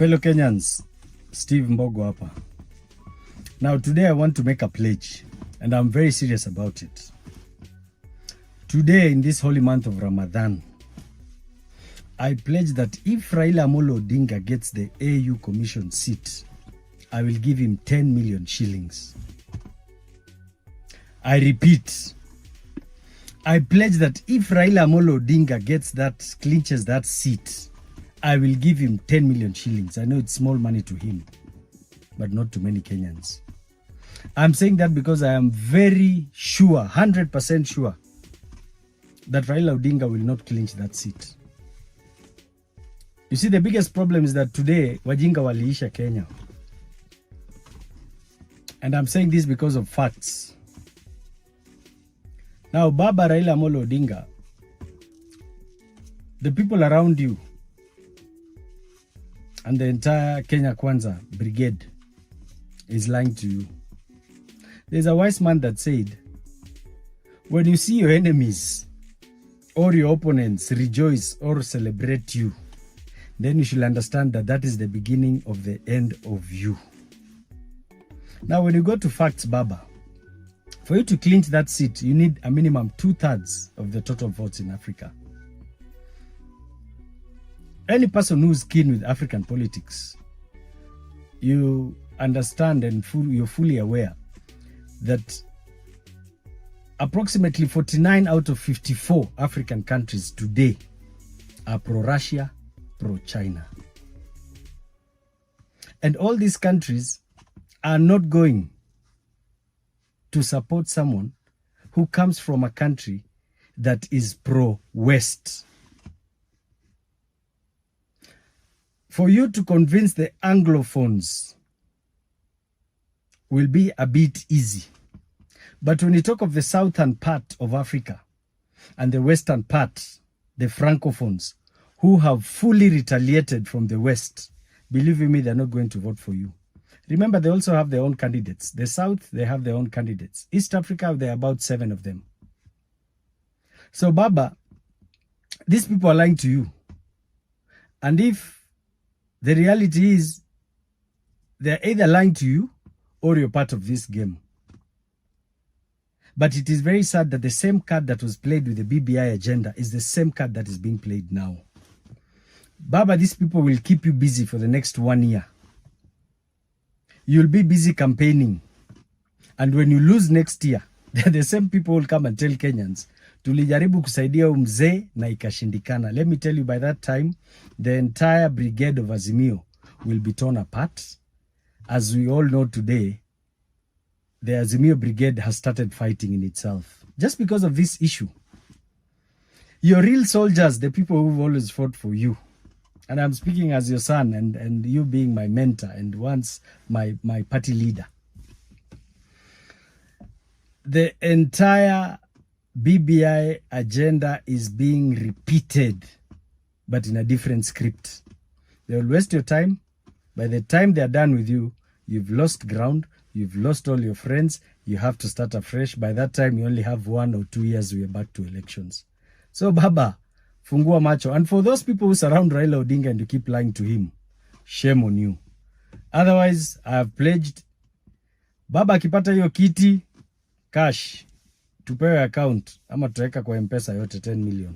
Fellow Kenyans, Steve Mbogo hapa. Now today I want to make a pledge and I'm very serious about it. Today in this holy month of Ramadan, I pledge that if Raila Odinga gets the AU Commission seat, I will give him 10 million shillings. I repeat, I pledge that if Raila Odinga clinches that seat, I will give him 10 million shillings. I know it's small money to him, but not to many Kenyans. I'm saying that because I am very sure, 100% sure, that Raila Odinga will not clinch that seat. You see, the biggest problem is that today, wajinga waliisha Kenya. And I'm saying this because of facts. Now, Baba Raila Odinga, the people around you, and the entire Kenya Kwanza brigade is lying to you. There's a wise man that said, when you see your enemies or your opponents rejoice or celebrate you, then you should understand that that is the beginning of the end of you. Now, when you go to facts, Baba, for you to clinch that seat, you need a minimum 2/3 of the total votes in Africa. Any person who's keen with African politics, you understand and you're fully aware that approximately 49 out of 54 African countries today are pro-Russia, pro-China. And all these countries are not going to support someone who comes from a country that is pro-West. For you to convince the Anglophones will be a bit easy. But when you talk of the southern part of Africa and the western part, the Francophones, who have fully retaliated from the West, believe me, they're not going to vote for you. Remember, they also have their own candidates. The South, they have their own candidates. East Africa, there are about 7 of them. So, Baba, these people are lying to you. And if the reality is they're either lying to you or you're part of this game. But it is very sad that the same card that was played with the BBI agenda is the same card that is being played now. Baba, these people will keep you busy for the next 1 year. You'll be busy campaigning. And when you lose next year, the same people will come and tell Kenyans, tulijaribu kusaidia mzee na ikashindikana. Let me tell you, by that time, the entire brigade of Azimio will be torn apart. As we all know today, the Azimio brigade has started fighting in itself. Just because of this issue. Your real soldiers, the people who've always fought for you, and I'm speaking as your son and you being my mentor and once my party leader. The entire BBI agenda is being repeated, but in a different script. They will waste your time. By the time they are done with you, you've lost ground, you've lost all your friends, you have to start afresh. By that time, you only have 1 or 2 years, we are back to elections. So, Baba, fungua macho. And for those people who surround Raila Odinga and you keep lying to him, shame on you. Otherwise, I have pledged, Baba akipata hiyo kiti, cash, tupewe account, ama tutaweka kwa M-Pesa yote 10 million.